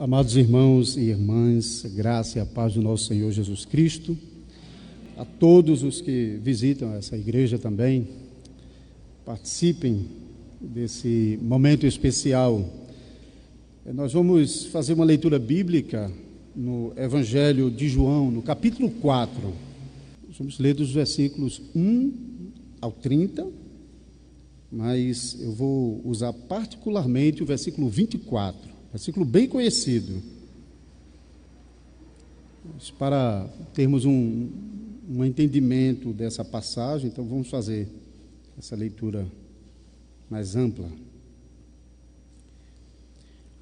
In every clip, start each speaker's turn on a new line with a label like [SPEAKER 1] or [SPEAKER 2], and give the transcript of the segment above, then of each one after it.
[SPEAKER 1] Amados irmãos e irmãs, graça e a paz do nosso Senhor Jesus Cristo, a todos os que visitam essa igreja também, participem desse momento especial. Nós vamos fazer uma leitura bíblica no Evangelho de João, no capítulo 4. Nós vamos ler dos versículos 1 ao 30, mas eu vou usar particularmente o versículo 24. Versículo bem conhecido, mas para termos um entendimento dessa passagem, então vamos fazer essa leitura mais ampla.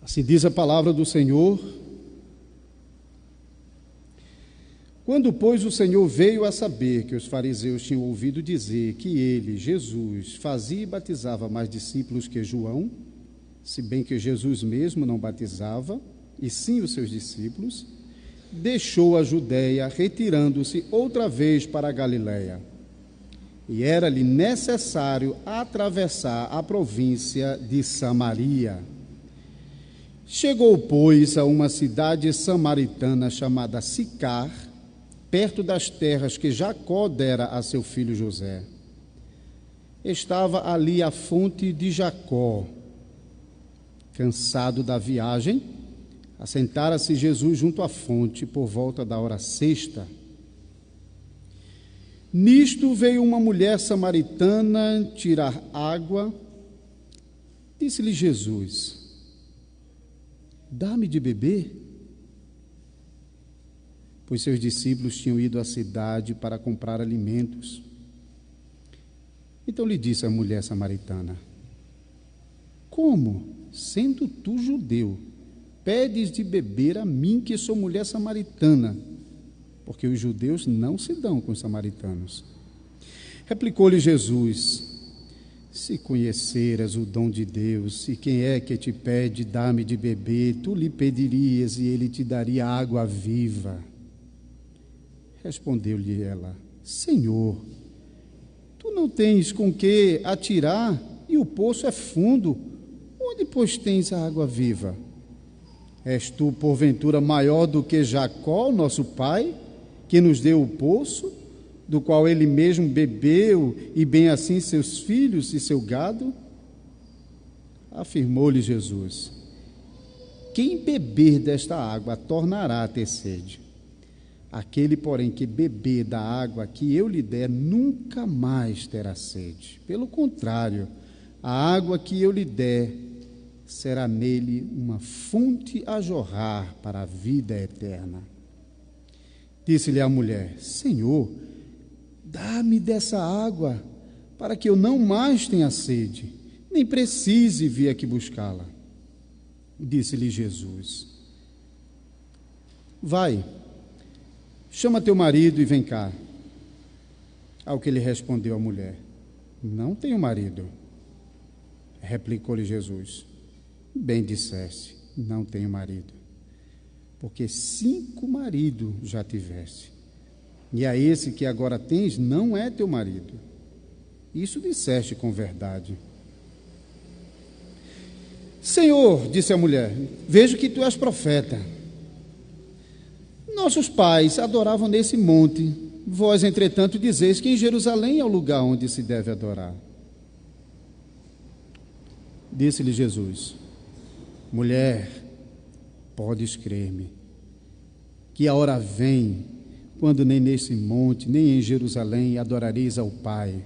[SPEAKER 1] Assim diz a palavra do Senhor: quando, pois, o Senhor veio a saber que os fariseus tinham ouvido dizer que ele, Jesus, fazia e batizava mais discípulos que João, se bem que Jesus mesmo não batizava, e sim os seus discípulos, deixou a Judéia, retirando-se outra vez para a Galiléia. E era-lhe necessário atravessar a província de Samaria. Chegou, pois, a uma cidade samaritana chamada Sicar, perto das terras que Jacó dera a seu filho José. Estava ali a fonte de Jacó. Cansado da viagem, assentara-se Jesus junto à fonte por volta da hora sexta. Nisto veio uma mulher samaritana tirar água. Disse-lhe Jesus: dá-me de beber. Pois seus discípulos tinham ido à cidade para comprar alimentos. Então lhe disse a mulher samaritana: como, sendo tu judeu, pedes de beber a mim, que sou mulher samaritana? Porque os judeus não se dão com os samaritanos. Replicou-lhe Jesus: se conheceras o dom de Deus, e quem é que te pede, dá-me de beber, tu lhe pedirias, e ele te daria água viva. Respondeu-lhe ela: Senhor, tu não tens com que atirar, e o poço é fundo. Onde, pois, tens a água viva? És tu, porventura, maior do que Jacó, nosso pai, que nos deu o poço, do qual ele mesmo bebeu, e bem assim seus filhos e seu gado? Afirmou-lhe Jesus: quem beber desta água tornará a ter sede. Aquele, porém, que beber da água que eu lhe der, nunca mais terá sede. Pelo contrário, a água que eu lhe der será nele uma fonte a jorrar para a vida eterna. Disse-lhe a mulher: Senhor, dá-me dessa água, para que eu não mais tenha sede, nem precise vir aqui buscá-la. Disse-lhe Jesus: vai, chama teu marido e vem cá. Ao que lhe respondeu a mulher: não tenho marido. Replicou-lhe Jesus: bem disseste, não tenho marido, porque 5 maridos já tiveste, e a esse que agora tens não é teu marido. Isso disseste com verdade. Senhor, disse a mulher, vejo que tu és profeta. Nossos pais adoravam nesse monte, vós, entretanto, dizeis que em Jerusalém é o lugar onde se deve adorar. Disse-lhe Jesus: mulher, podes crer-me, que a hora vem, quando nem nesse monte, nem em Jerusalém adorareis ao Pai.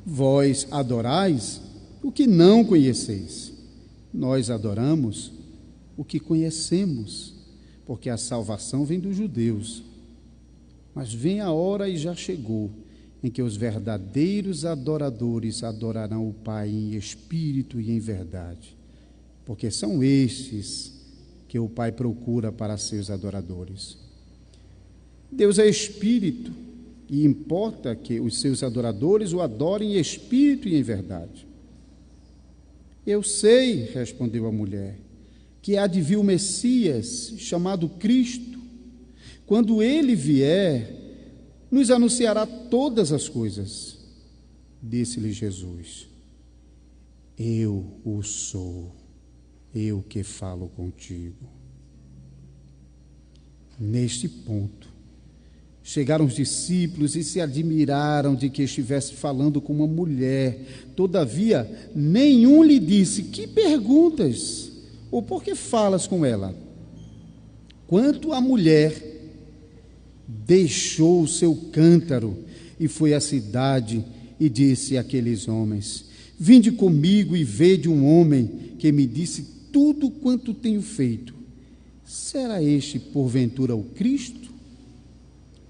[SPEAKER 1] Vós adorais o que não conheceis. Nós adoramos o que conhecemos, porque a salvação vem dos judeus. Mas vem a hora, e já chegou, em que os verdadeiros adoradores adorarão o Pai em espírito e em verdade, porque são estes que o Pai procura para seus adoradores. Deus é espírito, e importa que os seus adoradores o adorem em espírito e em verdade. Eu sei, respondeu a mulher, que há de vir o Messias, chamado Cristo. Quando ele vier, nos anunciará todas as coisas. Disse-lhe Jesus: eu o sou, eu que falo contigo. Neste ponto, chegaram os discípulos e se admiraram de que estivesse falando com uma mulher. Todavia, nenhum lhe disse: que perguntas? Ou por que falas com ela? Quanto à mulher, deixou o seu cântaro e foi à cidade e disse àqueles homens: vinde comigo e vede um homem que me disse tudo quanto tenho feito. Será este porventura o Cristo?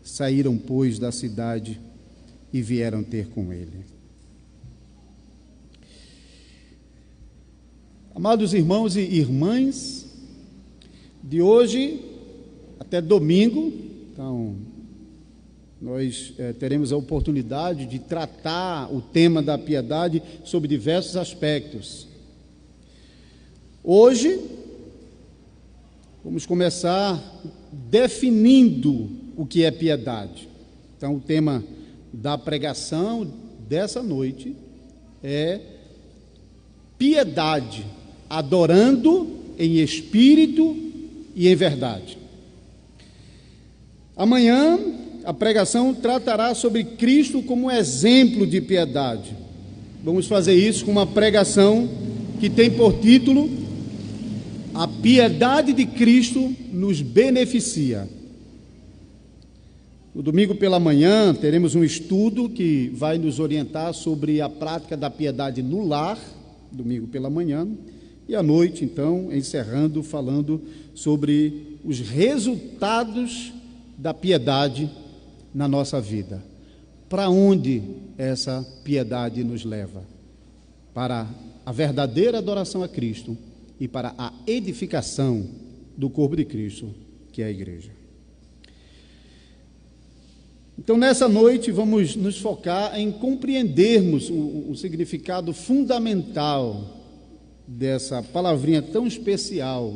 [SPEAKER 1] Saíram, pois, da cidade e vieram ter com ele. Amados irmãos e irmãs, de hoje até domingo, então, nós teremos a oportunidade de tratar o tema da piedade sob diversos aspectos. Hoje, vamos começar definindo o que é piedade. Então, o tema da pregação dessa noite é piedade, adorando em espírito e em verdade. Amanhã, a pregação tratará sobre Cristo como exemplo de piedade. Vamos fazer isso com uma pregação que tem por título: A piedade de Cristo nos beneficia. No domingo pela manhã, teremos um estudo que vai nos orientar sobre a prática da piedade no lar, domingo pela manhã, e à noite, então, encerrando, falando sobre os resultados da piedade na nossa vida. Para onde essa piedade nos leva? Para a verdadeira adoração a Cristo e para a edificação do corpo de Cristo, que é a igreja. Então, nessa noite, vamos nos focar em compreendermos o significado fundamental dessa palavrinha tão especial,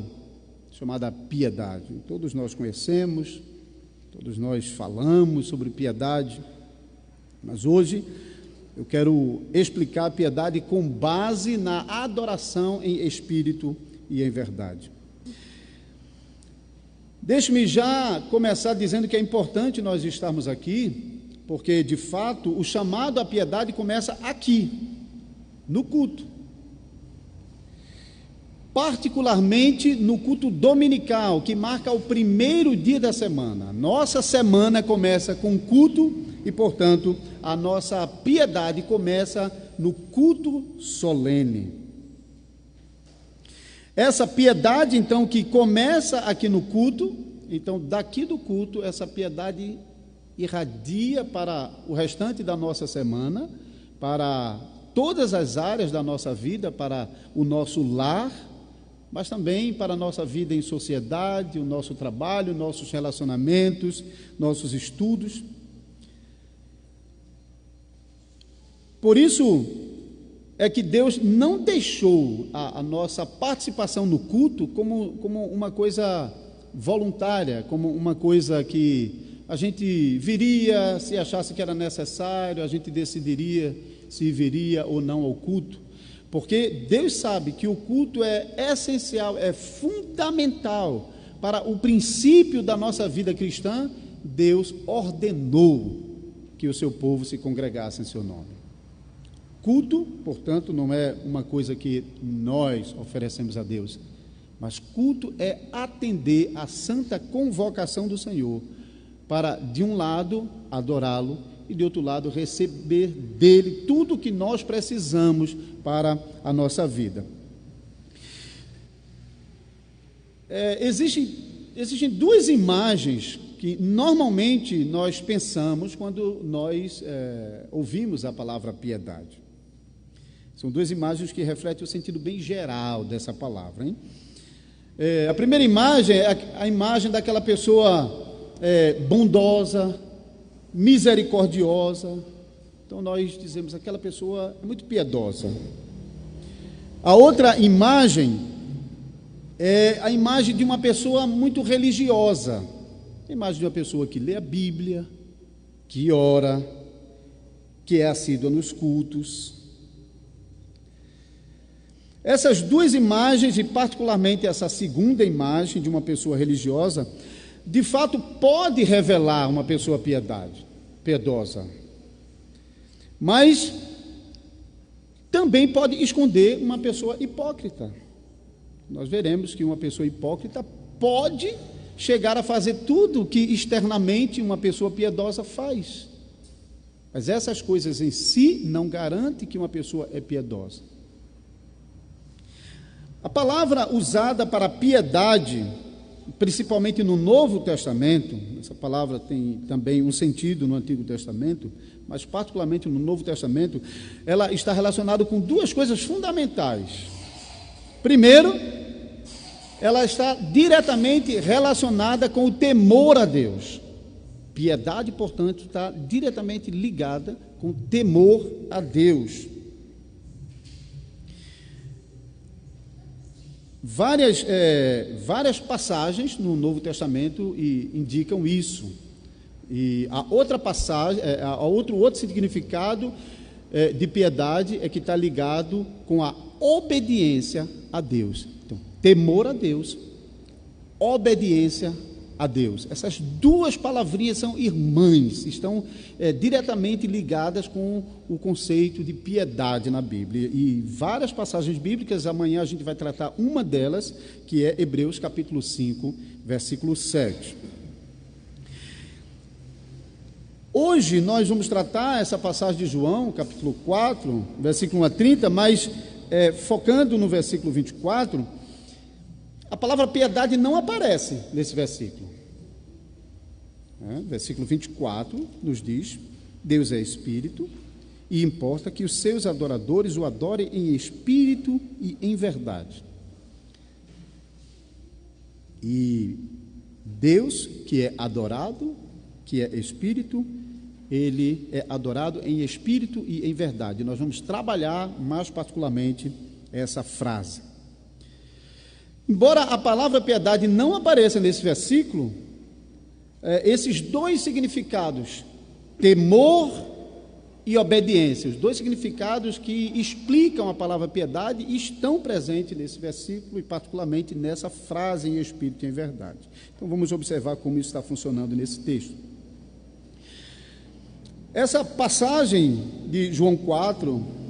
[SPEAKER 1] chamada piedade. Todos nós conhecemos, todos nós falamos sobre piedade, mas hoje eu quero explicar a piedade com base na adoração em espírito e em verdade. Deixe-me já começar dizendo que é importante nós estarmos aqui, porque, de fato, o chamado à piedade começa aqui, no culto. Particularmente no culto dominical, que marca o primeiro dia da semana. Nossa semana começa com culto e, portanto, a nossa piedade começa no culto solene. Essa piedade, então, que começa aqui no culto, então, daqui do culto, essa piedade irradia para o restante da nossa semana, para todas as áreas da nossa vida, para o nosso lar, mas também para a nossa vida em sociedade, o nosso trabalho, nossos relacionamentos, nossos estudos. Por isso é que Deus não deixou a nossa participação no culto como uma coisa voluntária, como uma coisa que a gente viria se achasse que era necessário, a gente decidiria se viria ou não ao culto, porque Deus sabe que o culto é essencial, é fundamental para o princípio da nossa vida cristã. Deus ordenou que o seu povo se congregasse em seu nome. Culto, portanto, não é uma coisa que nós oferecemos a Deus, mas culto é atender à santa convocação do Senhor para, de um lado, adorá-lo e, de outro lado, receber dele tudo o que nós precisamos para a nossa vida. Existem duas imagens que normalmente nós pensamos quando nós ouvimos a palavra piedade. São duas imagens que refletem o sentido bem geral dessa palavra, hein? A primeira imagem é a imagem daquela pessoa bondosa, misericordiosa. Então nós dizemos, aquela pessoa é muito piedosa. A outra imagem é a imagem de uma pessoa muito religiosa. A imagem de uma pessoa que lê a Bíblia, que ora, que é assídua nos cultos. Essas duas imagens, e particularmente essa segunda imagem de uma pessoa religiosa, de fato pode revelar uma pessoa piedosa, mas também pode esconder uma pessoa hipócrita. Nós veremos que uma pessoa hipócrita pode chegar a fazer tudo que externamente uma pessoa piedosa faz, mas essas coisas em si não garantem que uma pessoa é piedosa. A palavra usada para piedade, principalmente no Novo Testamento, essa palavra tem também um sentido no Antigo Testamento, mas particularmente no Novo Testamento, ela está relacionada com duas coisas fundamentais. Primeiro, ela está diretamente relacionada com o temor a Deus. Piedade, portanto, está diretamente ligada com o temor a Deus. Várias passagens no Novo Testamento indicam isso. E a outra passagem, outro significado de piedade é que está ligado com a obediência a Deus. Então, temor a Deus, obediência a Deus. Essas duas palavrinhas são irmãs, estão diretamente ligadas com o conceito de piedade na Bíblia. E várias passagens bíblicas, amanhã a gente vai tratar uma delas, que é Hebreus capítulo 5, versículo 7. Hoje nós vamos tratar essa passagem de João, capítulo 4, versículo 1 a 30, mas focando no versículo 24, a palavra piedade não aparece nesse versículo. Versículo 24 nos diz: Deus é espírito e importa que os seus adoradores o adorem em espírito e em verdade. E Deus, que é adorado, que é espírito, ele é adorado em espírito e em verdade. Nós vamos trabalhar mais particularmente essa frase. Embora a palavra piedade não apareça nesse versículo, esses dois significados, temor e obediência, os dois significados que explicam a palavra piedade, estão presentes nesse versículo e particularmente nessa frase em espírito e em verdade. Então vamos observar como isso está funcionando nesse texto. Essa passagem de João 4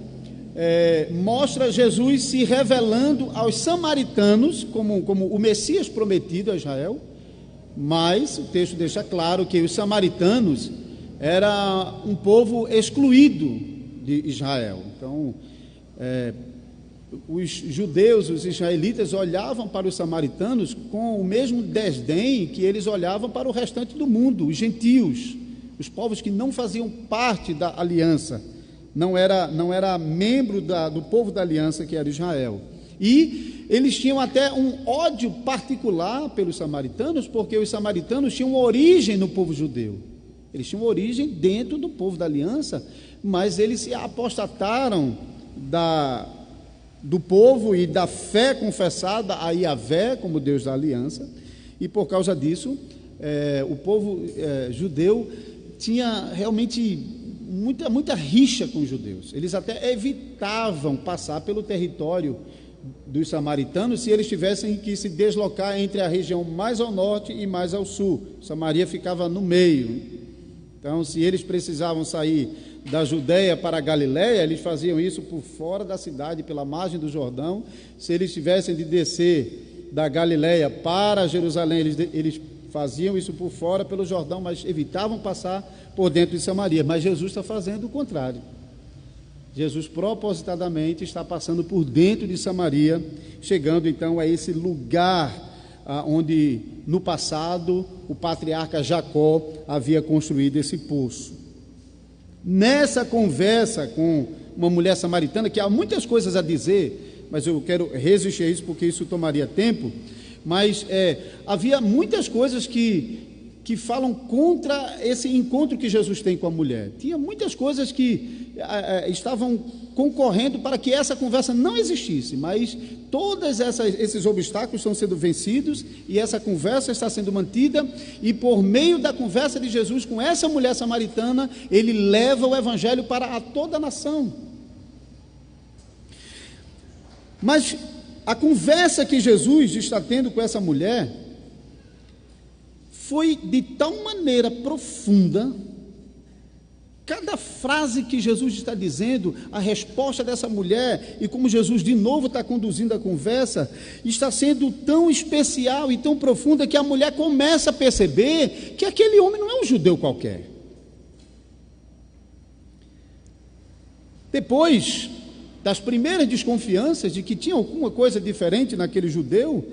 [SPEAKER 1] mostra Jesus se revelando aos samaritanos como o Messias prometido a Israel, mas o texto deixa claro que os samaritanos era um povo excluído de Israel. Então, os judeus, os israelitas, olhavam para os samaritanos com o mesmo desdém que eles olhavam para o restante do mundo, os gentios, os povos que não faziam parte da aliança, não era membro do povo da aliança que era Israel. E eles tinham até um ódio particular pelos samaritanos, porque os samaritanos tinham origem no povo judeu. Eles tinham origem dentro do povo da aliança, mas eles se apostataram do povo e da fé confessada a Yahvé como Deus da aliança, e por causa disso, o povo judeu tinha realmente muita rixa com os judeus. Eles até evitavam passar pelo território dos samaritanos se eles tivessem que se deslocar entre a região mais ao norte e mais ao sul. Samaria ficava no meio. Então, se eles precisavam sair da Judeia para a Galiléia, eles faziam isso por fora da cidade, pela margem do Jordão. Se eles tivessem de descer da Galiléia para Jerusalém, eles faziam isso por fora, pelo Jordão, mas evitavam passar por dentro de Samaria. Mas Jesus está fazendo o contrário. Jesus propositadamente está passando por dentro de Samaria, chegando então a esse lugar onde no passado o patriarca Jacó havia construído esse poço. Nessa conversa com uma mulher samaritana, que há muitas coisas a dizer, mas eu quero resistir a isso porque isso tomaria tempo, mas havia muitas coisas que falam contra esse encontro que Jesus tem com a mulher. Tinha muitas coisas que estavam concorrendo para que essa conversa não existisse, mas todos esses obstáculos estão sendo vencidos e essa conversa está sendo mantida, e por meio da conversa de Jesus com essa mulher samaritana, ele leva o evangelho para toda a nação. Mas a conversa que Jesus está tendo com essa mulher foi de tal maneira profunda, cada frase que Jesus está dizendo, a resposta dessa mulher, e como Jesus de novo está conduzindo a conversa, está sendo tão especial e tão profunda, que a mulher começa a perceber que aquele homem não é um judeu qualquer. Depois das primeiras desconfianças de que tinha alguma coisa diferente naquele judeu,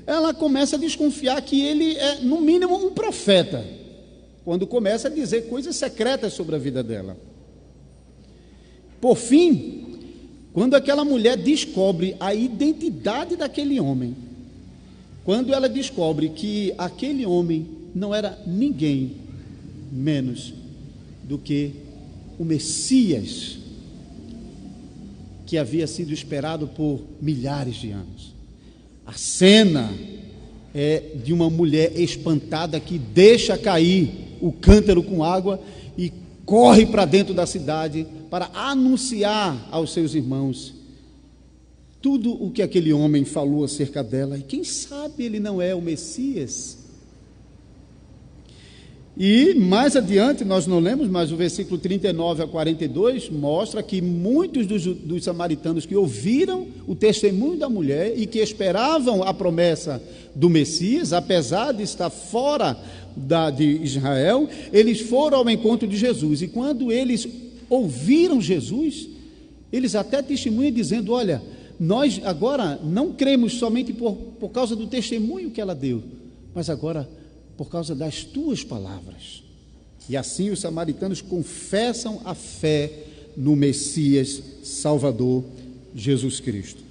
[SPEAKER 1] ela começa a desconfiar que ele é, no mínimo, um profeta, quando começa a dizer coisas secretas sobre a vida dela. Por fim, quando aquela mulher descobre a identidade daquele homem, quando ela descobre que aquele homem não era ninguém menos do que o Messias, que havia sido esperado por milhares de anos. A cena é de uma mulher espantada que deixa cair o cântaro com água e corre para dentro da cidade para anunciar aos seus irmãos tudo o que aquele homem falou acerca dela. E quem sabe ele não é o Messias? E mais adiante, nós não lemos, mas o versículo 39 a 42 mostra que muitos dos samaritanos que ouviram o testemunho da mulher e que esperavam a promessa do Messias, apesar de estar fora de Israel, eles foram ao encontro de Jesus. E quando eles ouviram Jesus, eles até testemunham dizendo: olha, nós agora não cremos somente por causa do testemunho que ela deu, mas agora por causa das tuas palavras. E assim os samaritanos confessam a fé no Messias Salvador Jesus Cristo.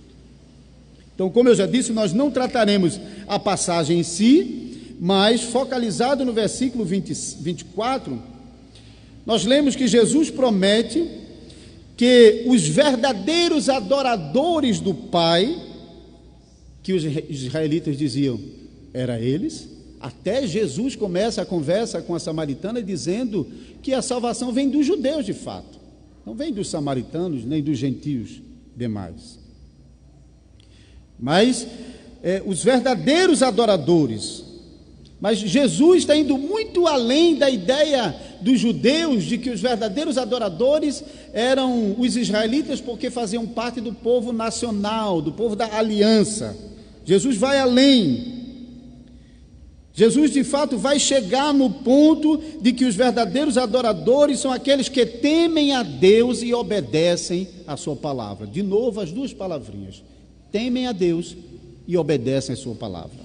[SPEAKER 1] Então, como eu já disse, nós não trataremos a passagem em si, mas focalizado no versículo 24, nós lemos que Jesus promete que os verdadeiros adoradores do Pai, que os israelitas diziam, era eles. Até Jesus começa a conversa com a samaritana dizendo que a salvação vem dos judeus de fato, não vem dos samaritanos nem dos gentios demais. Mas os verdadeiros adoradores. Mas Jesus está indo muito além da ideia dos judeus de que os verdadeiros adoradores eram os israelitas, porque faziam parte do povo nacional, do povo da aliança. Jesus vai além. Jesus, de fato, vai chegar no ponto de que os verdadeiros adoradores são aqueles que temem a Deus e obedecem a sua palavra. De novo, as duas palavrinhas: temem a Deus e obedecem a sua palavra.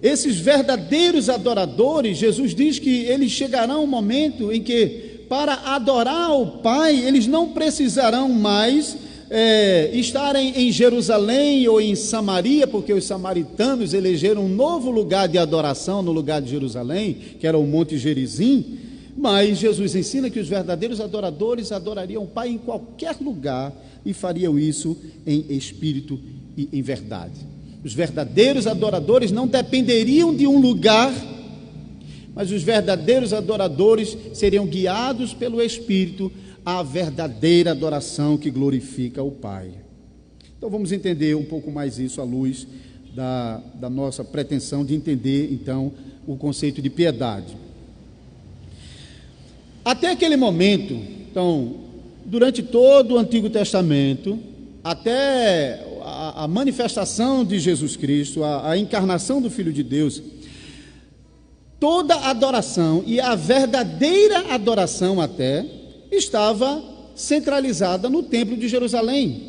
[SPEAKER 1] Esses verdadeiros adoradores, Jesus diz que eles chegarão um momento em que, para adorar o Pai, eles não precisarão mais estarem em Jerusalém ou em Samaria, porque os samaritanos elegeram um novo lugar de adoração no lugar de Jerusalém, que era o Monte Gerizim. Mas Jesus ensina que os verdadeiros adoradores adorariam o Pai em qualquer lugar e fariam isso em espírito e em verdade. Os verdadeiros adoradores não dependeriam de um lugar, mas os verdadeiros adoradores seriam guiados pelo Espírito à verdadeira adoração que glorifica o Pai. Então vamos entender um pouco mais isso à luz da nossa pretensão de entender então o conceito de piedade. Até aquele momento, então, durante todo o Antigo Testamento, até a manifestação de Jesus Cristo, a encarnação do Filho de Deus, toda adoração, e a verdadeira adoração até, estava centralizada no Templo de Jerusalém,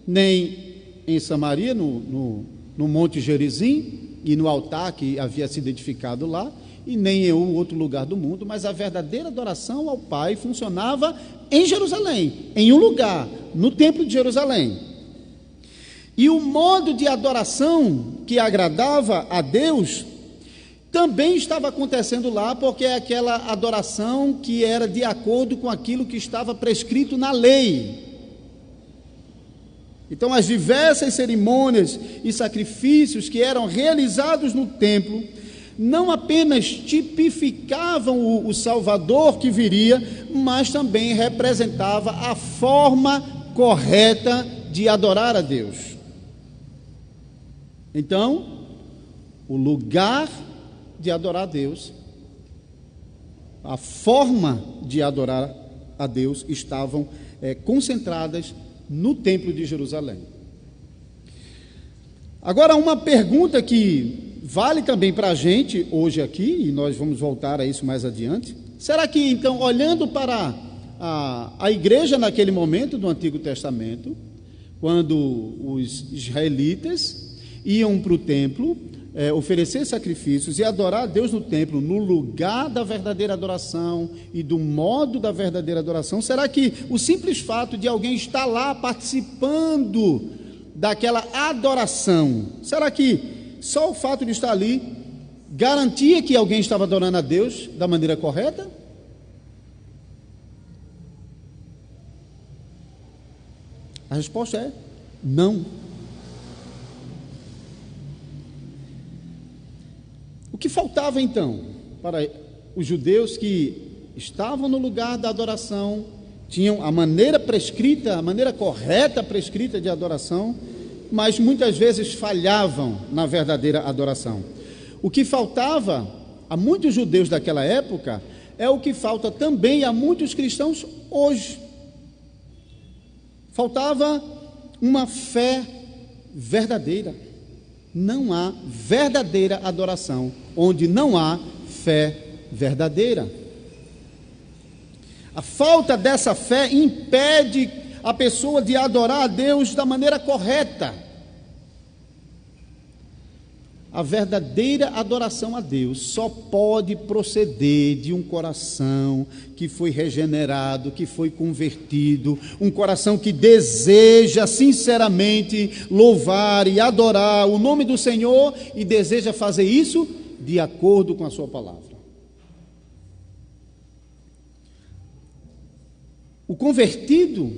[SPEAKER 1] nem em Samaria, no Monte Gerizim, e no altar que havia sido edificado lá, e nem em outro lugar do mundo, mas a verdadeira adoração ao Pai funcionava em Jerusalém, em um lugar, no Templo de Jerusalém. E o modo de adoração que agradava a Deus também estava acontecendo lá, porque é aquela adoração que era de acordo com aquilo que estava prescrito na lei. Então, as diversas cerimônias e sacrifícios que eram realizados no templo não apenas tipificavam o Salvador que viria, mas também representava a forma correta de adorar a Deus. Então, o lugar de adorar a Deus, a forma de adorar a Deus estavam concentradas no Templo de Jerusalém. Agora, uma pergunta que vale também para a gente hoje aqui, e nós vamos voltar a isso mais adiante: será que então, olhando para a igreja naquele momento do Antigo Testamento, quando os israelitas iam para o templo, oferecer sacrifícios e adorar a Deus no templo, no lugar da verdadeira adoração e do modo da verdadeira adoração, será que o simples fato de alguém estar lá participando daquela adoração, será que só o fato de estar ali garantia que alguém estava adorando a Deus da maneira correta? A resposta é não. O que faltava então para os judeus que estavam no lugar da adoração, tinham a maneira prescrita, a maneira correta prescrita de adoração, mas muitas vezes falhavam na verdadeira adoração? O que faltava a muitos judeus daquela época é o que falta também a muitos cristãos hoje. Faltava uma fé verdadeira. Não há verdadeira adoração onde não há fé verdadeira. A falta dessa fé impede a pessoa de adorar a Deus da maneira correta. A verdadeira adoração a Deus só pode proceder de um coração que foi regenerado, que foi convertido, um coração que deseja sinceramente louvar e adorar o nome do Senhor e deseja fazer isso de acordo com a sua palavra. O convertido,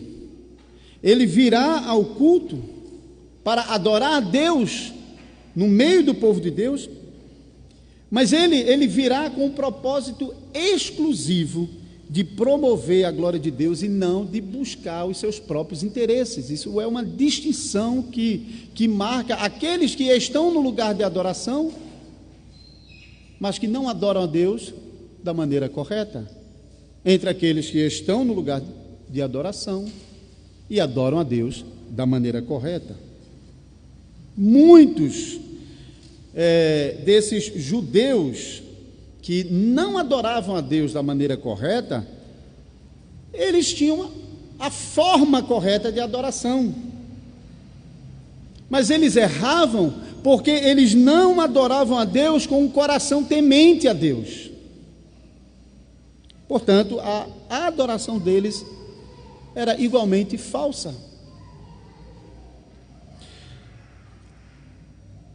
[SPEAKER 1] ele virá ao culto para adorar a Deus no meio do povo de Deus, mas ele virá com um propósito exclusivo de promover a glória de Deus e não de buscar os seus próprios interesses. Isso é uma distinção que marca aqueles que estão no lugar de adoração, mas que não adoram a Deus da maneira correta, entre aqueles que estão no lugar de adoração e adoram a Deus da maneira correta. Muitos desses judeus que não adoravam a Deus da maneira correta, eles tinham a forma correta de adoração, mas eles erravam porque eles não adoravam a Deus com um coração temente a Deus. Portanto, a adoração deles era igualmente falsa.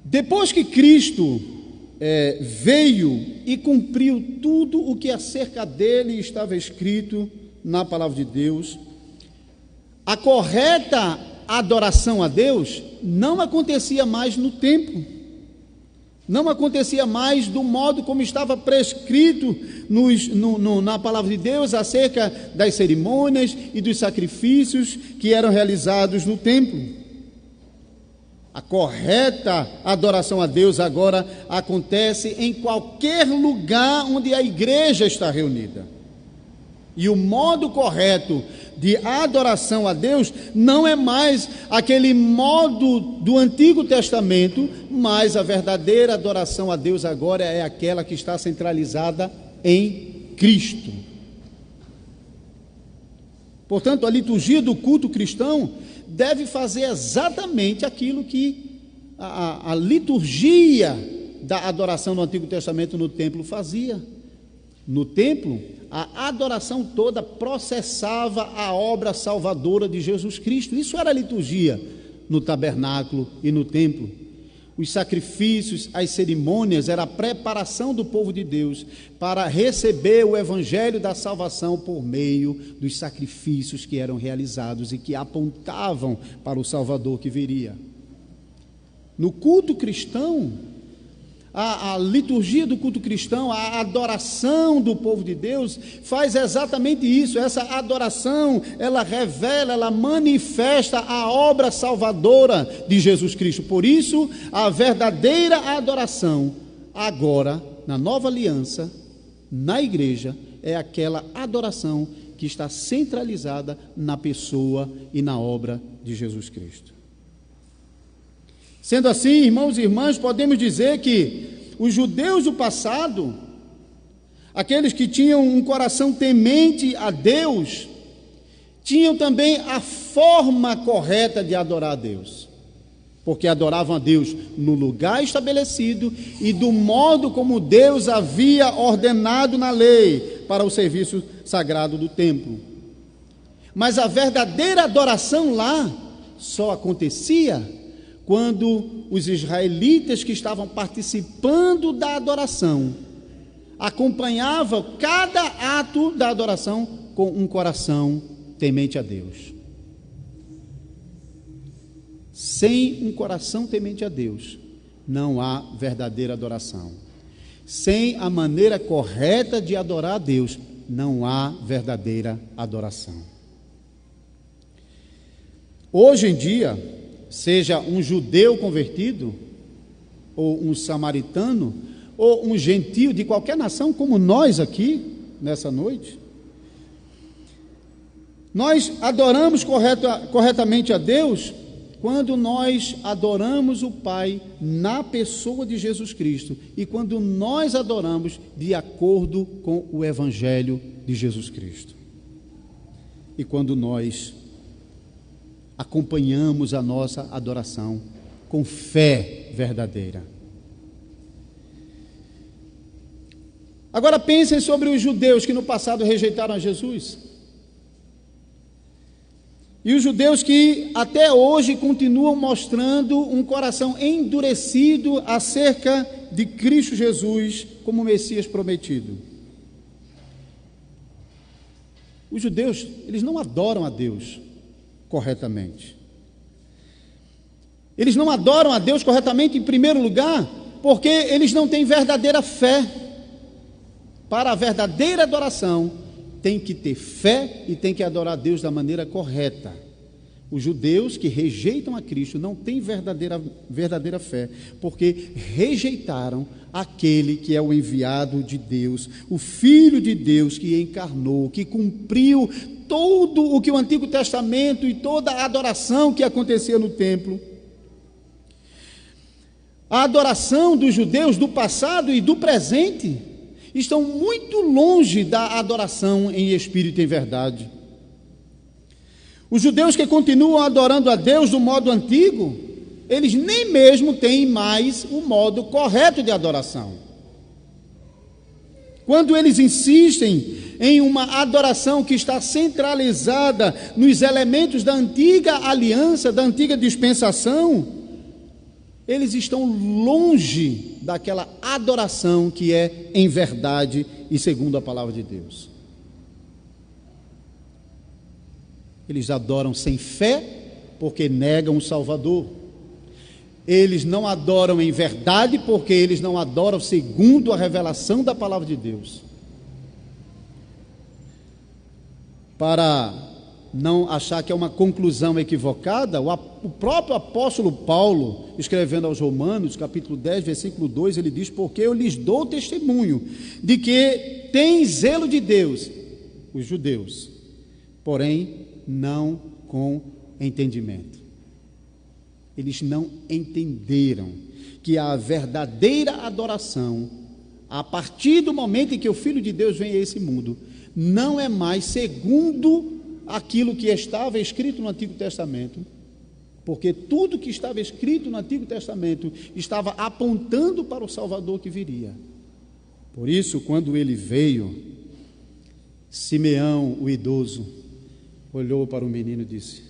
[SPEAKER 1] Depois que Cristo veio e cumpriu tudo o que acerca dele estava escrito na palavra de Deus, a correta adoração a Deus não acontecia mais no templo, não acontecia mais do modo como estava prescrito na palavra de Deus acerca das cerimônias e dos sacrifícios que eram realizados no templo. A correta adoração a Deus agora acontece em qualquer lugar onde a igreja está reunida. E o modo correto de adoração a Deus não é mais aquele modo do Antigo Testamento, mas a verdadeira adoração a Deus agora é aquela que está centralizada em Cristo. Portanto, a liturgia do culto cristão deve fazer exatamente aquilo que a liturgia da adoração no Antigo Testamento no templo fazia. No templo, a adoração toda processava a obra salvadora de Jesus Cristo. Isso era a liturgia no tabernáculo e no templo. Os sacrifícios, as cerimônias, era a preparação do povo de Deus para receber o evangelho da salvação por meio dos sacrifícios que eram realizados e que apontavam para o Salvador que viria. No culto cristão, a liturgia do culto cristão, a adoração do povo de Deus, faz exatamente isso. Essa adoração, ela revela, ela manifesta a obra salvadora de Jesus Cristo. Por isso, a verdadeira adoração, agora, na nova aliança, na igreja, é aquela adoração que está centralizada na pessoa e na obra de Jesus Cristo. Sendo assim, irmãos e irmãs, podemos dizer que os judeus do passado, aqueles que tinham um coração temente a Deus, tinham também a forma correta de adorar a Deus, porque adoravam a Deus no lugar estabelecido e do modo como Deus havia ordenado na lei para o serviço sagrado do templo. Mas a verdadeira adoração lá só acontecia quando os israelitas que estavam participando da adoração acompanhavam cada ato da adoração com um coração temente a Deus. Sem um coração temente a Deus, não há verdadeira adoração. Sem a maneira correta de adorar a Deus, não há verdadeira adoração. Hoje em dia, seja um judeu convertido, ou um samaritano, ou um gentio de qualquer nação, como nós aqui, nessa noite, nós adoramos corretamente a Deus quando nós adoramos o Pai na pessoa de Jesus Cristo e quando nós adoramos de acordo com o Evangelho de Jesus Cristo. E quando nós acompanhamos a nossa adoração com fé verdadeira. Agora pensem sobre os judeus que no passado rejeitaram a Jesus. E os judeus que até hoje continuam mostrando um coração endurecido acerca de Cristo Jesus como Messias prometido. Os judeus, eles não adoram a Deus corretamente. Eles não adoram a Deus corretamente, em primeiro lugar, porque eles não têm verdadeira fé. Para a verdadeira adoração, tem que ter fé e tem que adorar a Deus da maneira correta. Os judeus que rejeitam a Cristo não têm verdadeira fé, porque rejeitaram aquele que é o enviado de Deus, o Filho de Deus que encarnou, que cumpriu todo o que o Antigo Testamento e toda a adoração que acontecia no templo. A adoração dos judeus do passado e do presente estão muito longe da adoração em espírito e em verdade. Os judeus que continuam adorando a Deus do modo antigo, eles nem mesmo têm mais o modo correto de adoração. Quando eles insistem em uma adoração que está centralizada nos elementos da antiga aliança, da antiga dispensação, eles estão longe daquela adoração que é em verdade e segundo a palavra de Deus. Eles adoram sem fé, porque negam o Salvador. Eles não adoram em verdade, porque eles não adoram segundo a revelação da palavra de Deus. Para não achar que é uma conclusão equivocada, o próprio apóstolo Paulo, escrevendo aos Romanos, capítulo 10, versículo 2, ele diz: porque eu lhes dou testemunho de que têm zelo de Deus, os judeus, porém não com entendimento. Eles não entenderam que a verdadeira adoração, a partir do momento em que o Filho de Deus vem a esse mundo, não é mais segundo aquilo que estava escrito no Antigo Testamento, porque tudo que estava escrito no Antigo Testamento estava apontando para o Salvador que viria. Por isso, quando ele veio, Simeão, o idoso, olhou para o menino e disse: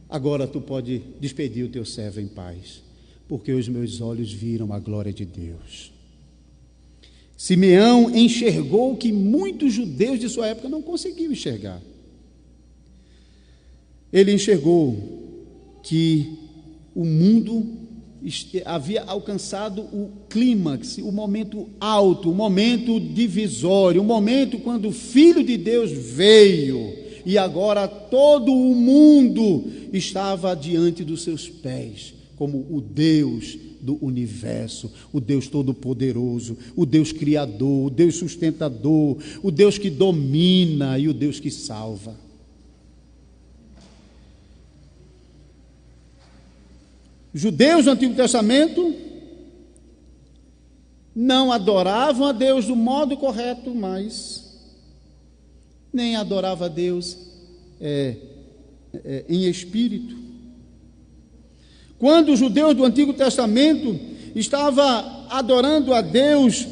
[SPEAKER 1] agora tu pode despedir o teu servo em paz, porque os meus olhos viram a glória de Deus. Simeão enxergou o que muitos judeus de sua época não conseguiam enxergar. Ele enxergou que o mundo havia alcançado o clímax, o momento alto, o momento divisório, o momento quando o Filho de Deus veio, e agora todo o mundo estava diante dos seus pés, como o Deus do universo, o Deus todo-poderoso, o Deus criador, o Deus sustentador, o Deus que domina e o Deus que salva. Os judeus do Antigo Testamento não adoravam a Deus do modo correto, mas nem adoravam a Deus em espírito. Quando os judeus do Antigo Testamento estavam adorando a Deus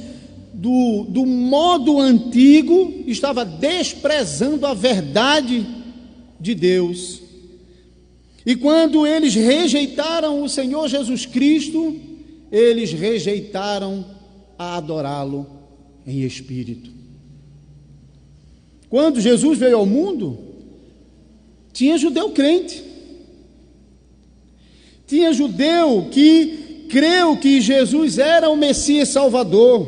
[SPEAKER 1] do modo antigo, estava desprezando a verdade de Deus. E quando eles rejeitaram o Senhor Jesus Cristo, eles rejeitaram a adorá-lo em espírito. Quando Jesus veio ao mundo, tinha judeu crente, tinha judeu que creu que Jesus era o Messias Salvador.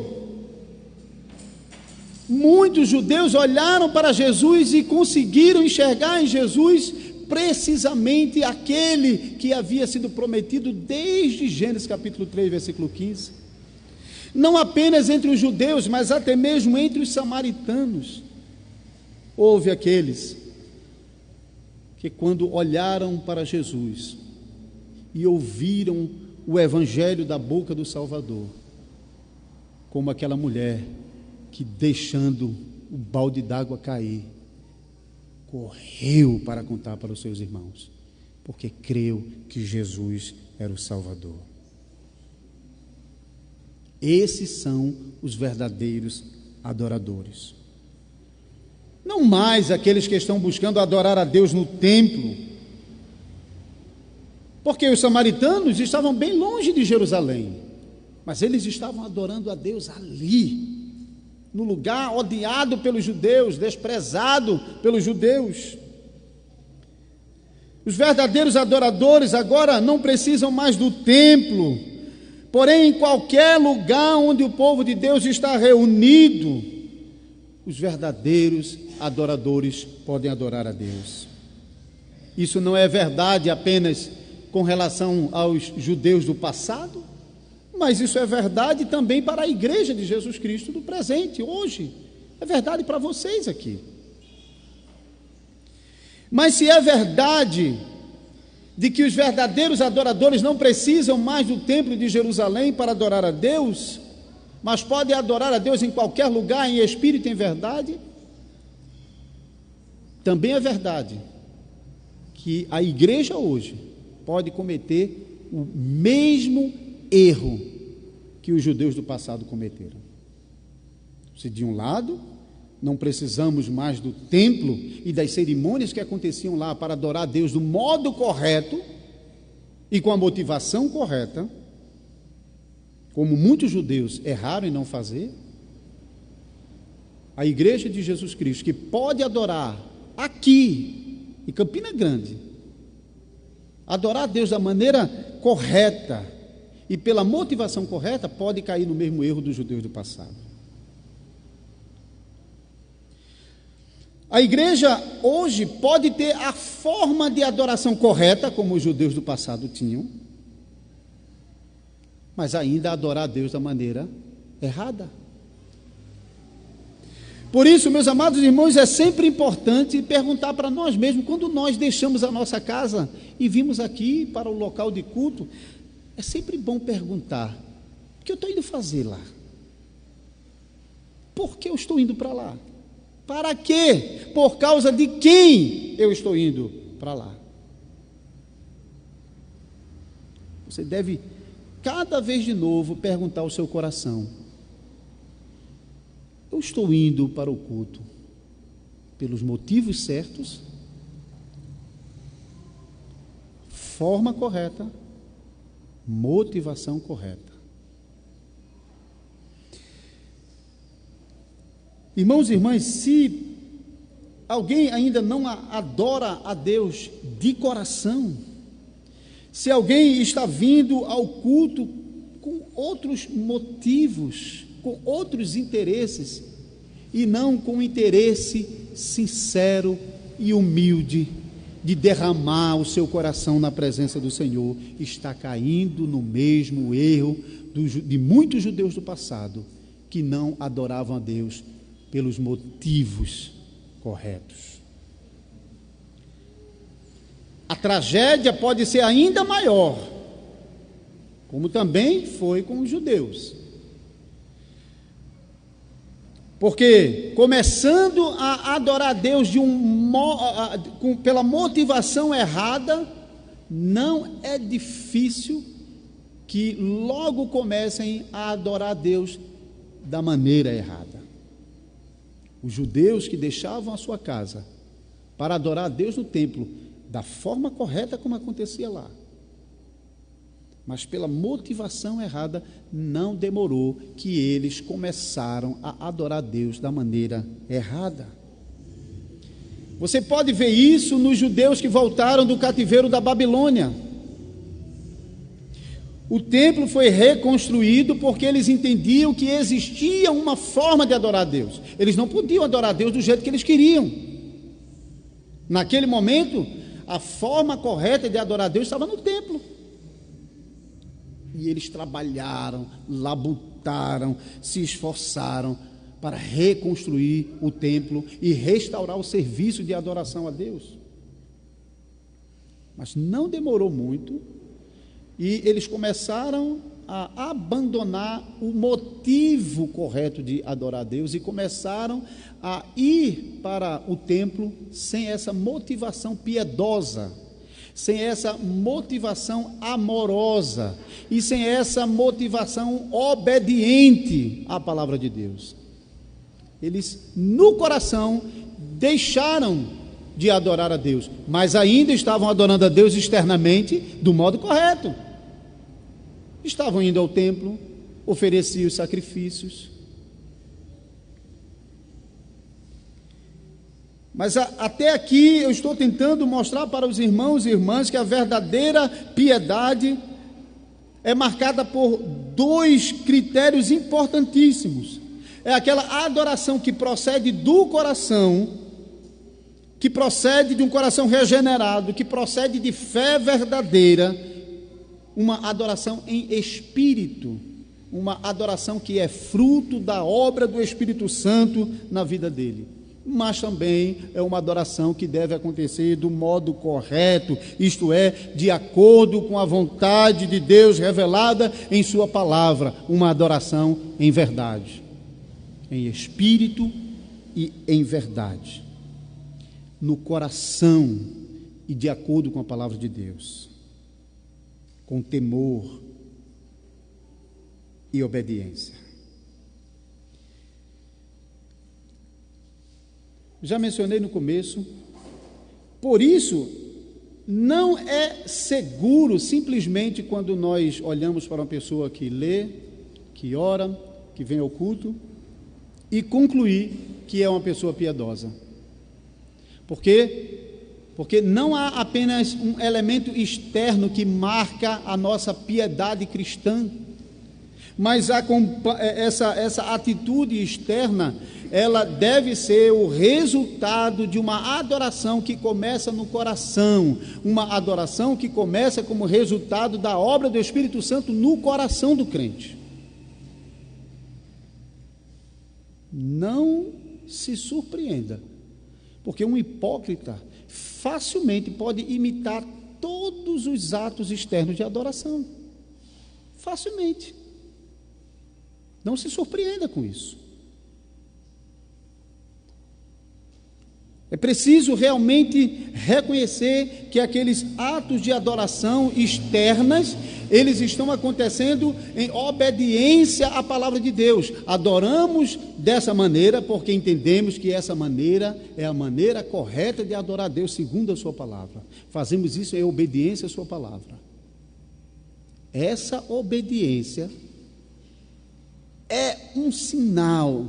[SPEAKER 1] Muitos judeus olharam para Jesus e conseguiram enxergar em Jesus precisamente aquele que havia sido prometido desde Gênesis capítulo 3, versículo 15. Não apenas entre os judeus, mas até mesmo entre os samaritanos. Houve aqueles que, quando olharam para Jesus e ouviram o evangelho da boca do Salvador, como aquela mulher que, deixando o balde d'água cair, correu para contar para os seus irmãos, porque creu que Jesus era o Salvador. Esses são os verdadeiros adoradores. Não mais aqueles que estão buscando adorar a Deus no templo, porque os samaritanos estavam bem longe de Jerusalém, mas eles estavam adorando a Deus ali, no lugar odiado pelos judeus, desprezado pelos judeus. Os verdadeiros adoradores agora não precisam mais do templo, porém, em qualquer lugar onde o povo de Deus está reunido, os verdadeiros adoradores podem adorar a Deus. Isso não é verdade apenas com relação aos judeus do passado, mas isso é verdade também para a igreja de Jesus Cristo do presente, hoje. É verdade para vocês aqui. Mas se é verdade de que os verdadeiros adoradores não precisam mais do templo de Jerusalém para adorar a Deus, mas podem adorar a Deus em qualquer lugar, em espírito e em verdade, também é verdade que a igreja hoje pode cometer o mesmo erro que os judeus do passado cometeram. Se de um lado não precisamos mais do templo e das cerimônias que aconteciam lá para adorar a Deus do modo correto e com a motivação correta, como muitos judeus erraram em não fazer, a igreja de Jesus Cristo, que pode adorar aqui em Campina Grande, adorar a Deus da maneira correta e pela motivação correta, pode cair no mesmo erro dos judeus do passado. A igreja hoje pode ter a forma de adoração correta, como os judeus do passado tinham, mas ainda adorar a Deus da maneira errada. Por isso, meus amados irmãos, é sempre importante perguntar para nós mesmos, quando nós deixamos a nossa casa e vimos aqui para o local de culto, é sempre bom perguntar: o que eu estou indo fazer lá? Por que eu estou indo para lá? Para quê? Por causa de quem eu estou indo para lá? Você deve, cada vez de novo, perguntar ao seu coração: eu estou indo para o culto pelos motivos certos, forma correta, motivação correta? Irmãos e irmãs, se alguém ainda não adora a Deus de coração, Se alguém está vindo ao culto com outros motivos, com outros interesses, e não com o interesse sincero e humilde de derramar o seu coração na presença do Senhor, está caindo no mesmo erro de muitos judeus do passado, que não adoravam a Deus pelos motivos corretos. A tragédia pode ser ainda maior, como também foi com os judeus. Porque, começando a adorar a Deus pela motivação errada, não é difícil que logo comecem a adorar a Deus da maneira errada. Os judeus que deixavam a sua casa para adorar a Deus no templo, da forma correta como acontecia lá, mas pela motivação errada, não demorou que eles começaram a adorar a Deus da maneira errada. Você pode ver isso nos judeus que voltaram do cativeiro da Babilônia. O templo foi reconstruído porque eles entendiam que existia uma forma de adorar a Deus. Eles não podiam adorar a Deus do jeito que eles queriam. Naquele momento, a forma correta de adorar a Deus estava no templo. E eles trabalharam, labutaram, se esforçaram para reconstruir o templo e restaurar o serviço de adoração a Deus. Mas não demorou muito e eles começaram a abandonar o motivo correto de adorar a Deus e começaram a ir para o templo sem essa motivação piedosa, sem essa motivação amorosa e sem essa motivação obediente à palavra de Deus. Eles, no coração, deixaram de adorar a Deus, mas ainda estavam adorando a Deus externamente do modo correto. Estavam indo ao templo, ofereciam os sacrifícios. Mas até aqui eu estou tentando mostrar para os irmãos e irmãs que a verdadeira piedade é marcada por dois critérios importantíssimos. É aquela adoração que procede do coração, que procede de um coração regenerado, que procede de fé verdadeira, uma adoração em espírito, uma adoração que é fruto da obra do Espírito Santo na vida dele. Mas também é uma adoração que deve acontecer do modo correto, isto é, de acordo com a vontade de Deus revelada em sua palavra, uma adoração em verdade, em espírito e em verdade, no coração e de acordo com a palavra de Deus, com temor e obediência. Já mencionei no começo, por isso, não é seguro simplesmente quando nós olhamos para uma pessoa que lê, que ora, que vem ao culto, e concluir que é uma pessoa piedosa. Por quê? Porque não há apenas um elemento externo que marca a nossa piedade cristã, mas essa atitude externa, ela deve ser o resultado de uma adoração que começa no coração, uma adoração que começa como resultado da obra do Espírito Santo no coração do crente. Não se surpreenda, porque um hipócrita facilmente pode imitar todos os atos externos de adoração, facilmente. Não se surpreenda com isso. É preciso realmente reconhecer que aqueles atos de adoração externas, eles estão acontecendo em obediência à palavra de Deus. Adoramos dessa maneira porque entendemos que essa maneira é a maneira correta de adorar a Deus segundo a sua palavra. Fazemos isso em obediência à sua palavra. Essa obediência é um sinal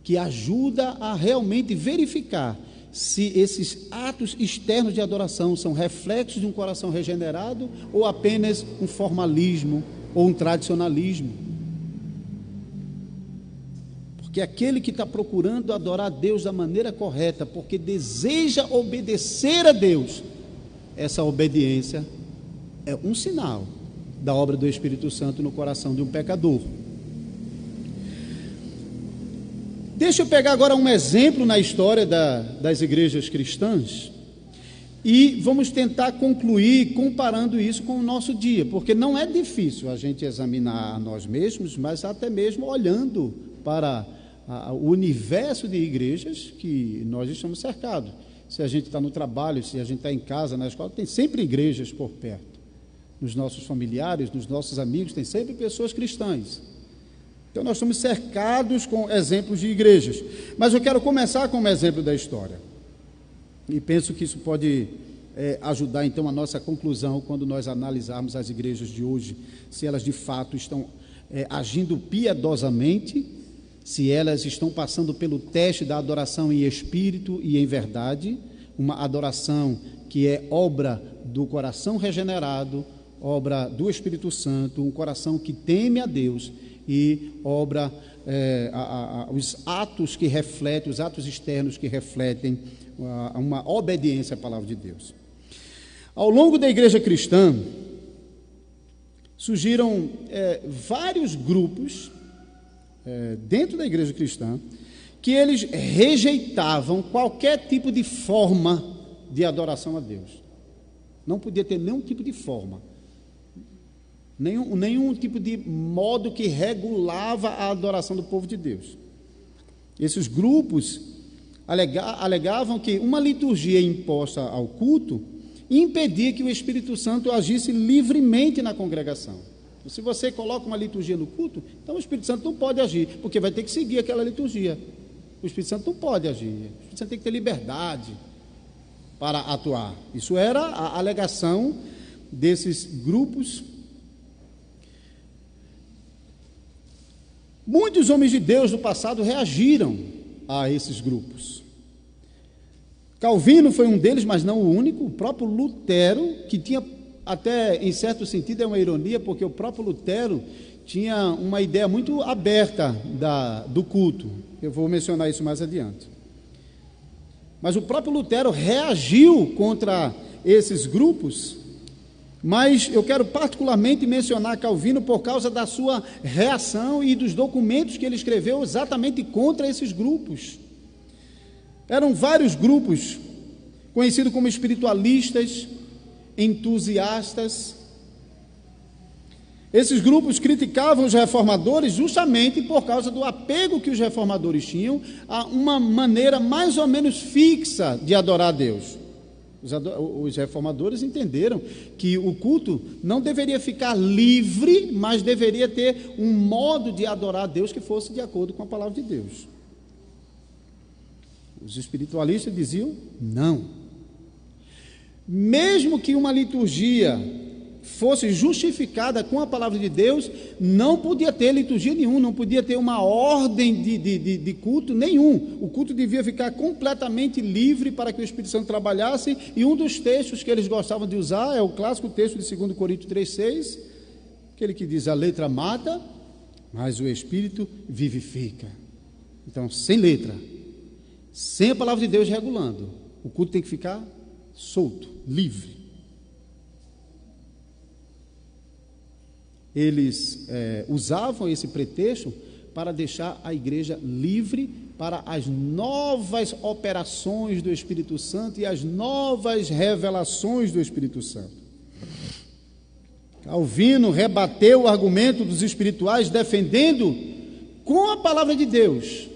[SPEAKER 1] que ajuda a realmente verificar se esses atos externos de adoração são reflexos de um coração regenerado ou apenas um formalismo ou um tradicionalismo. Porque aquele que está procurando adorar a Deus da maneira correta, porque deseja obedecer a Deus, essa obediência é um sinal da obra do Espírito Santo no coração de um pecador. Deixa eu pegar agora um exemplo na história das igrejas cristãs e vamos tentar concluir comparando isso com o nosso dia, porque não é difícil a gente examinar a nós mesmos, mas até mesmo olhando para o universo de igrejas que nós estamos cercados. Se a gente está no trabalho, se a gente está em casa, na escola, tem sempre igrejas por perto. Nos nossos familiares, nos nossos amigos, tem sempre pessoas cristãs. Então nós estamos cercados com exemplos de igrejas, mas eu quero começar com um exemplo da história, e penso que isso pode ajudar então a nossa conclusão, quando nós analisarmos as igrejas de hoje, se elas de fato estão agindo piedosamente, se elas estão passando pelo teste da adoração em espírito e em verdade, uma adoração que é obra do coração regenerado, obra do Espírito Santo, um coração que teme a Deus, e obra, os atos que refletem, os atos externos que refletem uma obediência à palavra de Deus. Ao longo da igreja cristã, surgiram vários grupos dentro da igreja cristã, que eles rejeitavam qualquer tipo de forma de adoração a Deus. Não podia ter nenhum tipo de forma, nenhum tipo de modo que regulava a adoração do povo de Deus. Esses grupos alegavam que uma liturgia imposta ao culto impedia que o Espírito Santo agisse livremente na congregação. Se você coloca uma liturgia no culto, então o Espírito Santo não pode agir, porque vai ter que seguir aquela liturgia. O Espírito Santo não pode agir, o Espírito Santo tem que ter liberdade para atuar. Isso era a alegação desses grupos. Muitos homens de Deus do passado reagiram a esses grupos. Calvino foi um deles, mas não o único. O próprio Lutero, que tinha, até em certo sentido é uma ironia, porque o próprio Lutero tinha uma ideia muito aberta do culto. Eu vou mencionar isso mais adiante. Mas o próprio Lutero reagiu contra esses grupos, mas eu quero particularmente mencionar Calvino por causa da sua reação e dos documentos que ele escreveu exatamente contra esses grupos. Eram vários grupos, conhecidos como espiritualistas, entusiastas. Esses grupos criticavam os reformadores justamente por causa do apego que os reformadores tinham a uma maneira mais ou menos fixa de adorar a Deus. Os reformadores entenderam que o culto não deveria ficar livre, mas deveria ter um modo de adorar a Deus que fosse de acordo com a palavra de Deus. Os espiritualistas diziam não. Mesmo que uma liturgia fosse justificada com a palavra de Deus, não podia ter liturgia nenhuma, não podia ter uma ordem de culto nenhum. O culto devia ficar completamente livre para que o Espírito Santo trabalhasse, e um dos textos que eles gostavam de usar é o clássico texto de 2 Coríntios 3,6, aquele que diz: a letra mata, mas o Espírito vivifica. Então, sem letra, sem a palavra de Deus regulando, o culto tem que ficar solto, livre. Eles usavam esse pretexto para deixar a igreja livre para as novas operações do Espírito Santo e as novas revelações do Espírito Santo. Calvino rebateu o argumento dos espirituais, defendendo com a palavra de Deus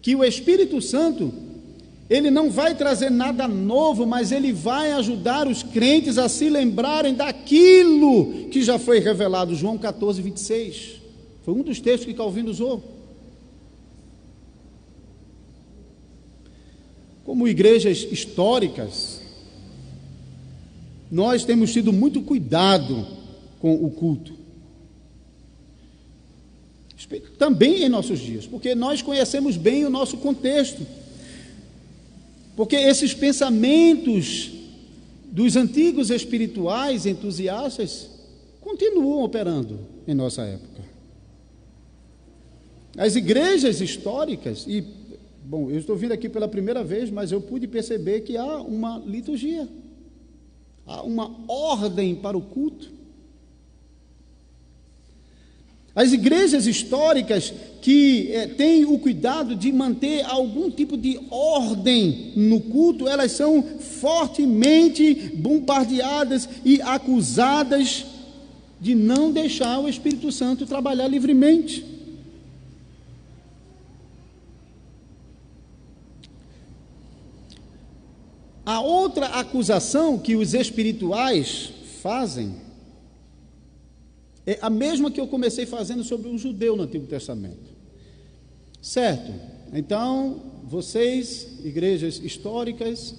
[SPEAKER 1] que o Espírito Santo, ele não vai trazer nada novo, mas ele vai ajudar os crentes a se lembrarem daquilo que já foi revelado. João 14, 26. Foi um dos textos que Calvino usou. Como igrejas históricas, nós temos tido muito cuidado com o culto. Também em nossos dias, porque nós conhecemos bem o nosso contexto. Porque esses pensamentos dos antigos espirituais entusiastas continuam operando em nossa época. As igrejas históricas, e, bom, eu estou vindo aqui pela primeira vez, mas eu pude perceber que há uma liturgia, há uma ordem para o culto. As igrejas históricas que têm o cuidado de manter algum tipo de ordem no culto, elas são fortemente bombardeadas e acusadas de não deixar o Espírito Santo trabalhar livremente. A outra acusação que os espirituais fazem é a mesma que eu comecei fazendo sobre o judeu no Antigo Testamento. Certo? Então, vocês, igrejas históricas,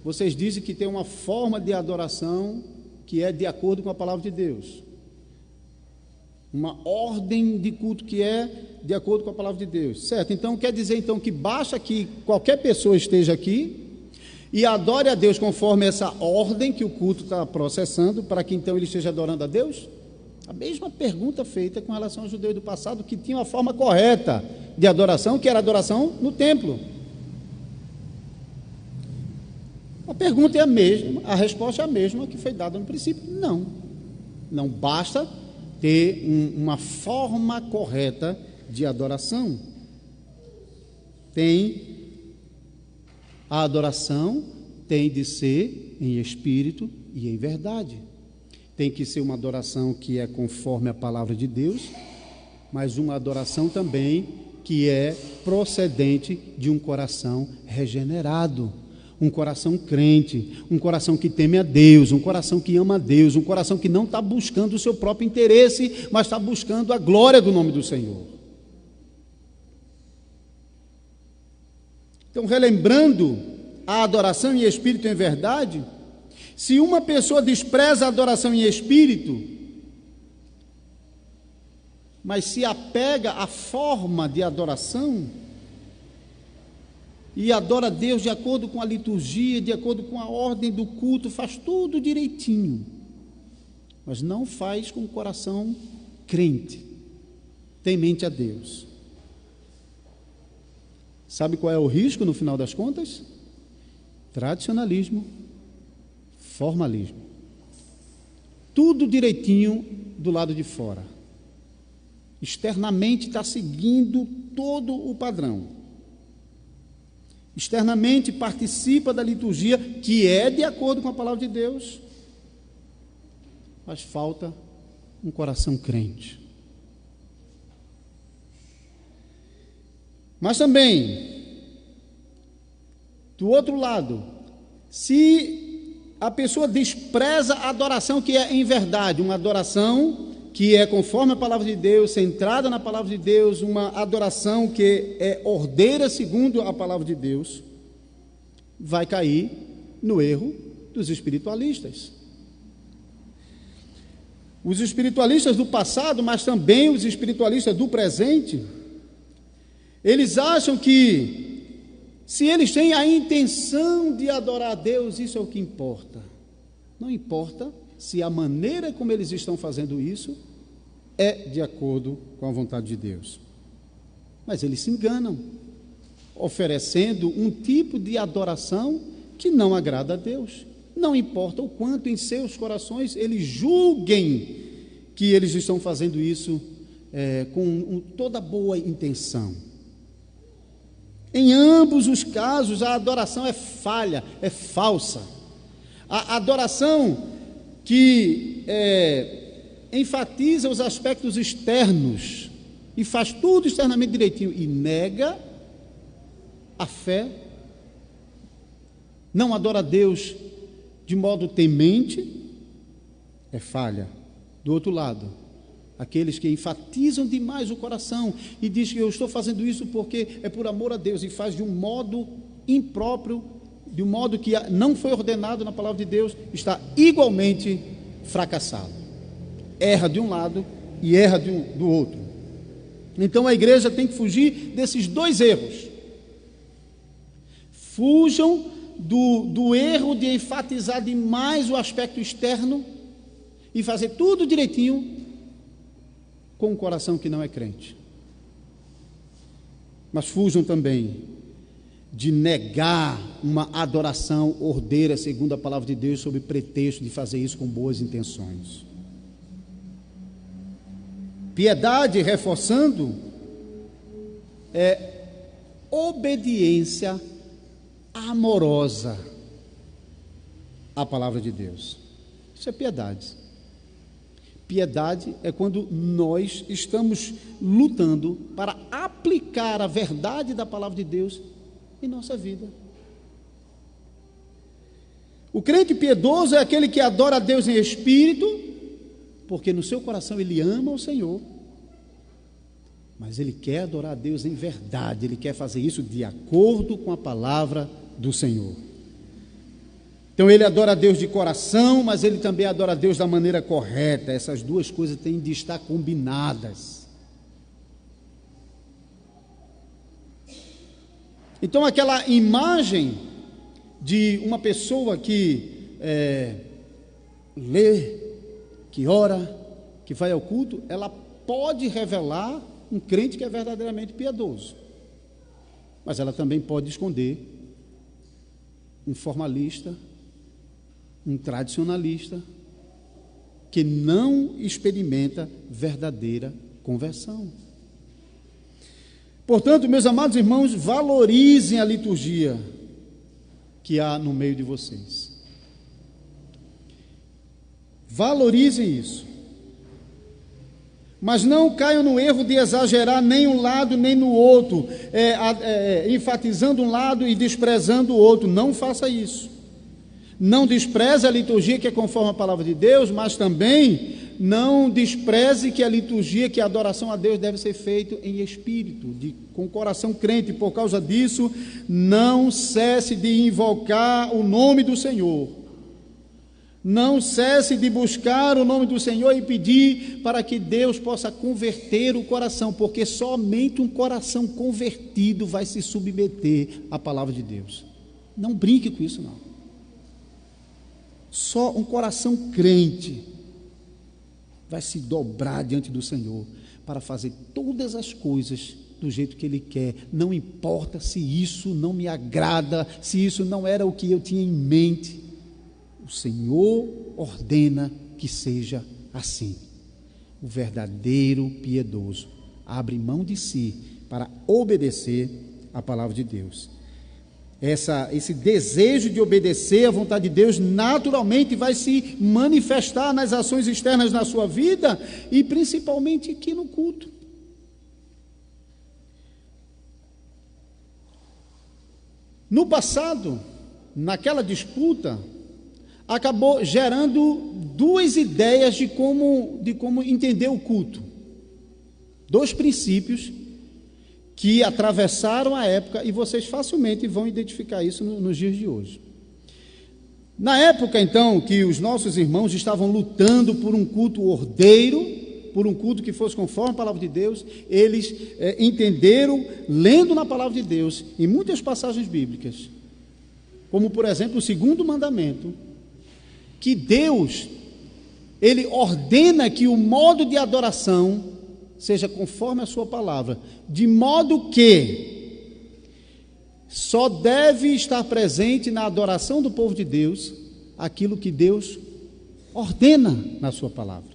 [SPEAKER 1] vocês dizem que tem uma forma de adoração que é de acordo com a palavra de Deus. Uma ordem de culto que é de acordo com a palavra de Deus. Certo? Então, quer dizer então que basta que qualquer pessoa esteja aqui e adore a Deus conforme essa ordem que o culto está processando, para que então ele esteja adorando a Deus? A mesma pergunta feita com relação aos judeus do passado, que tinham a forma correta de adoração, que era a adoração no templo. A pergunta é a mesma, a resposta é a mesma que foi dada no princípio. Não basta ter uma forma correta de adoração. A adoração tem de ser em espírito e em verdade. Tem que ser uma adoração que é conforme a palavra de Deus, mas uma adoração também que é procedente de um coração regenerado, um coração crente, um coração que teme a Deus, um coração que ama a Deus, um coração que não está buscando o seu próprio interesse, mas está buscando a glória do nome do Senhor. Então, relembrando a adoração em espírito e em verdade, se uma pessoa despreza a adoração em espírito, mas se apega à forma de adoração, e adora a Deus de acordo com a liturgia, de acordo com a ordem do culto, faz tudo direitinho, mas não faz com o coração crente, temente a Deus. Sabe qual é o risco no final das contas? Tradicionalismo, formalismo. Tudo direitinho do lado de fora. Externamente está seguindo todo o padrão. Externamente participa da liturgia, que é de acordo com a palavra de Deus, mas falta um coração crente. Mas também, do outro lado, se a pessoa despreza a adoração que é em verdade, uma adoração que é conforme a palavra de Deus, centrada na palavra de Deus, uma adoração que é ordeira segundo a palavra de Deus, vai cair no erro dos espiritualistas. Os espiritualistas do passado, mas também os espiritualistas do presente, eles acham que se eles têm a intenção de adorar a Deus, isso é o que importa. Não importa se a maneira como eles estão fazendo isso é de acordo com a vontade de Deus. Mas eles se enganam, oferecendo um tipo de adoração que não agrada a Deus. Não importa o quanto em seus corações eles julguem que eles estão fazendo isso com toda boa intenção. Em ambos os casos, a adoração é falha, é falsa. A adoração que enfatiza os aspectos externos e faz tudo externamente direitinho e nega a fé, não adora a Deus de modo temente, é falha. Do outro lado, aqueles que enfatizam demais o coração e dizem que eu estou fazendo isso porque é por amor a Deus, e faz de um modo impróprio, de um modo que não foi ordenado na palavra de Deus, está igualmente fracassado. Erra de um lado e erra do outro. Então a igreja tem que fugir desses dois erros. Fujam do erro de enfatizar demais o aspecto externo e fazer tudo direitinho com um coração que não é crente. Mas fujam também de negar uma adoração ordeira segundo a palavra de Deus sob pretexto de fazer isso com boas intenções. Piedade, reforçando, é obediência amorosa à palavra de Deus. Isso é piedade. Piedade é quando nós estamos lutando para aplicar a verdade da palavra de Deus em nossa vida. O crente piedoso é aquele que adora a Deus em espírito, porque no seu coração ele ama o Senhor, mas ele quer adorar a Deus em verdade, ele quer fazer isso de acordo com a palavra do Senhor. Então ele adora a Deus de coração, mas ele também adora a Deus da maneira correta. Essas duas coisas têm de estar combinadas. Então aquela imagem de uma pessoa que lê, que ora, que vai ao culto, ela pode revelar um crente que é verdadeiramente piedoso, mas ela também pode esconder um formalista, um tradicionalista, que não experimenta verdadeira conversão. Portanto, meus amados irmãos, valorizem a liturgia que há no meio de vocês. Valorizem isso. Mas não caiam no erro de exagerar nem um lado nem no outro, enfatizando um lado e desprezando o outro. Não faça isso. Não despreze a liturgia que é conforme a palavra de Deus, mas também não despreze que a liturgia, que a adoração a Deus deve ser feita em espírito, com coração crente. Por causa disso, não cesse de invocar o nome do Senhor. Não cesse de buscar o nome do Senhor e pedir para que Deus possa converter o coração, porque somente um coração convertido vai se submeter à palavra de Deus. Não brinque com isso, não. Só um coração crente vai se dobrar diante do Senhor para fazer todas as coisas do jeito que Ele quer. Não importa se isso não me agrada, se isso não era o que eu tinha em mente. O Senhor ordena que seja assim. O verdadeiro piedoso abre mão de si para obedecer à palavra de Deus. Esse desejo de obedecer à vontade de Deus naturalmente vai se manifestar nas ações externas na sua vida e principalmente aqui no culto. No passado, naquela disputa, acabou gerando duas ideias de como entender o culto. Dois princípios que atravessaram a época, e vocês facilmente vão identificar isso nos dias de hoje. Na época, então, que os nossos irmãos estavam lutando por um culto ordeiro, por um culto que fosse conforme a palavra de Deus, eles entenderam, lendo na palavra de Deus, em muitas passagens bíblicas, como, por exemplo, o segundo mandamento, que Deus, Ele ordena que o modo de adoração seja conforme a sua palavra, de modo que só deve estar presente na adoração do povo de Deus aquilo que Deus ordena na sua palavra.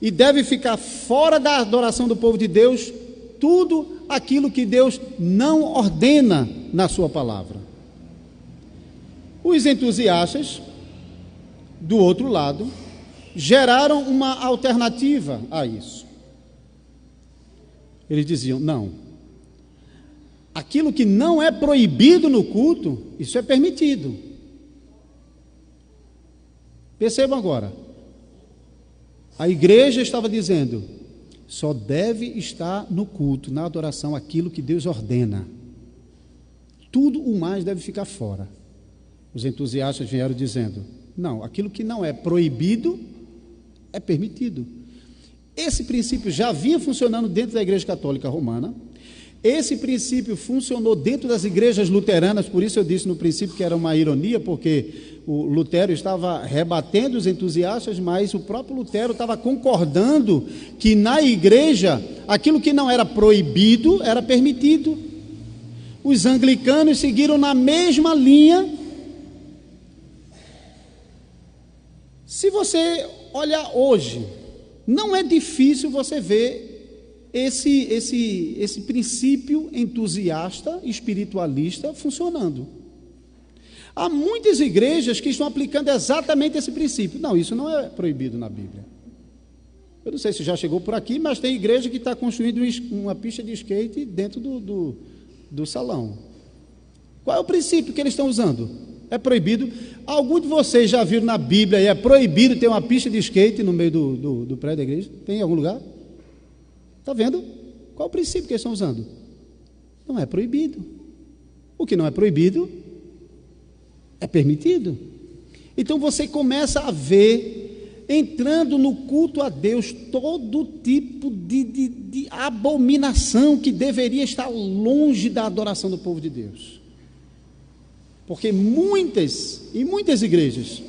[SPEAKER 1] E deve ficar fora da adoração do povo de Deus tudo aquilo que Deus não ordena na sua palavra. Os entusiastas, do outro lado, geraram uma alternativa a isso. Eles diziam, não, aquilo que não é proibido no culto, isso é permitido. Percebam agora, a igreja estava dizendo, só deve estar no culto, na adoração, aquilo que Deus ordena. Tudo o mais deve ficar fora. Os entusiastas vieram dizendo, não, aquilo que não é proibido é permitido. Esse princípio já vinha funcionando dentro da Igreja Católica Romana. esse princípio funcionou dentro das igrejas luteranas, por isso eu disse no princípio que era uma ironia, porque o Lutero estava rebatendo os entusiastas, mas o próprio Lutero estava concordando que na igreja aquilo que não era proibido era permitido. Os anglicanos seguiram na mesma linha. Se você olhar hoje, não é difícil você ver esse princípio entusiasta, espiritualista funcionando. Há muitas igrejas que estão aplicando exatamente esse princípio. Não, isso não é proibido na Bíblia. Eu não sei se já chegou por aqui, mas tem igreja que está construindo uma pista de skate dentro do salão. Qual é o princípio que eles estão usando? É proibido. Algum de vocês já viram na Bíblia e é proibido ter uma pista de skate no meio do prédio da igreja? Tem em algum lugar? Está vendo? Qual é o princípio que eles estão usando? Não é proibido. O que não é proibido é permitido. Então você começa a ver, entrando no culto a Deus, todo tipo de abominação que deveria estar longe da adoração do povo de Deus. Porque muitas igrejas,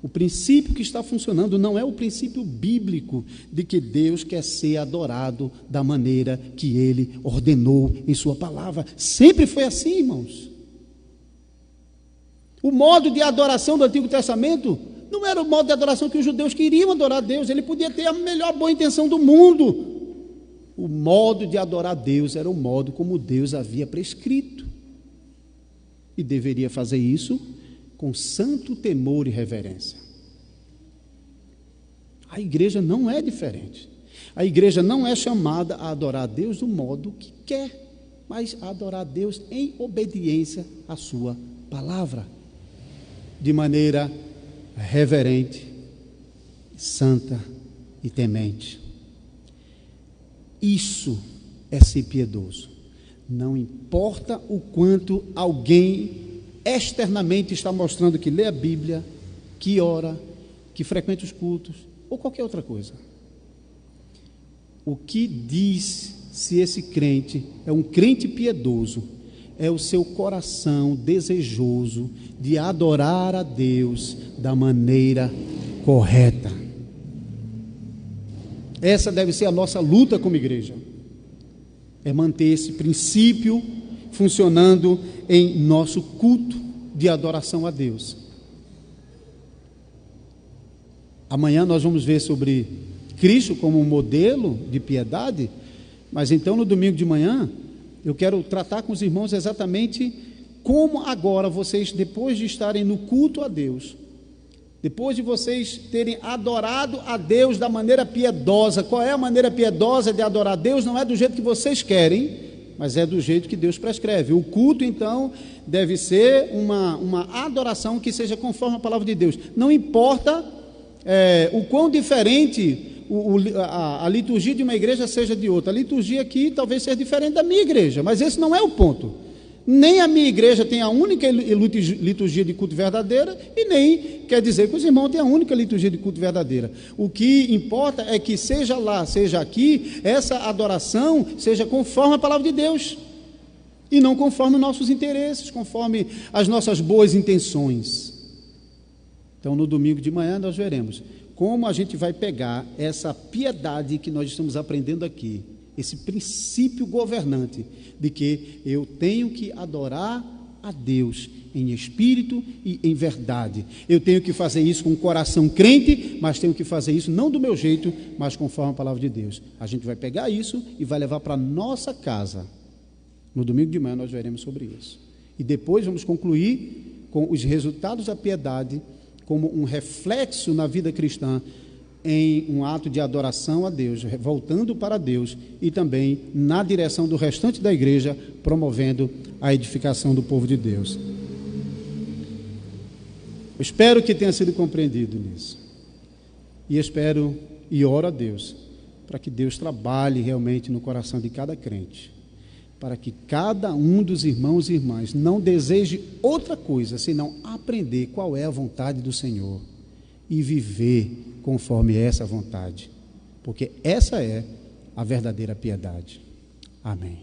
[SPEAKER 1] o princípio que está funcionando não é o princípio bíblico de que Deus quer ser adorado da maneira que Ele ordenou em Sua palavra. Sempre foi assim, irmãos. O modo de adoração do Antigo Testamento não era o modo de adoração que os judeus queriam adorar a Deus. Ele podia ter a melhor boa intenção do mundo. O modo de adorar a Deus era o modo como Deus havia prescrito. E deveria fazer isso com santo temor e reverência. A igreja não é diferente. A igreja não é chamada a adorar a Deus do modo que quer, mas a adorar a Deus em obediência à sua palavra, de maneira reverente, santa e temente. Isso é ser piedoso. Não importa o quanto alguém externamente está mostrando que lê a Bíblia, que ora, que frequenta os cultos, ou qualquer outra coisa. O que diz se esse crente é um crente piedoso é o seu coração desejoso de adorar a Deus da maneira correta. Essa deve ser a nossa luta como igreja. É manter esse princípio funcionando em nosso culto de adoração a Deus. Amanhã nós vamos ver sobre Cristo como um modelo de piedade, mas então no domingo de manhã eu quero tratar com os irmãos exatamente como agora vocês, depois de estarem no culto a Deus, depois de vocês terem adorado a Deus da maneira piedosa. Qual é a maneira piedosa de adorar a Deus? Não é do jeito que vocês querem, mas é do jeito que Deus prescreve. O culto, então, deve ser uma adoração que seja conforme a palavra de Deus. Não importa o quão diferente a liturgia de uma igreja seja de outra. A liturgia aqui talvez seja diferente da minha igreja, mas esse não é o ponto. Nem a minha igreja tem a única liturgia de culto verdadeira, e nem quer dizer que os irmãos têm a única liturgia de culto verdadeira. O que importa é que seja lá, seja aqui, essa adoração seja conforme a palavra de Deus, e não conforme os nossos interesses, conforme as nossas boas intenções. Então no domingo de manhã nós veremos como a gente vai pegar essa piedade que nós estamos aprendendo aqui, esse princípio governante de que eu tenho que adorar a Deus em espírito e em verdade. Eu tenho que fazer isso com o coração crente, mas tenho que fazer isso não do meu jeito, mas conforme a palavra de Deus. A gente vai pegar isso e vai levar para a nossa casa. No domingo de manhã nós veremos sobre isso. E depois vamos concluir com os resultados da piedade como um reflexo na vida cristã, em um ato de adoração a Deus, voltando para Deus, e também na direção do restante da igreja, promovendo a edificação do povo de Deus. Eu espero que tenha sido compreendido nisso, e espero e oro a Deus, para que Deus trabalhe realmente no coração de cada crente, para que cada um dos irmãos e irmãs não deseje outra coisa, senão aprender qual é a vontade do Senhor, e viver conforme essa vontade, porque essa é a verdadeira piedade. Amém.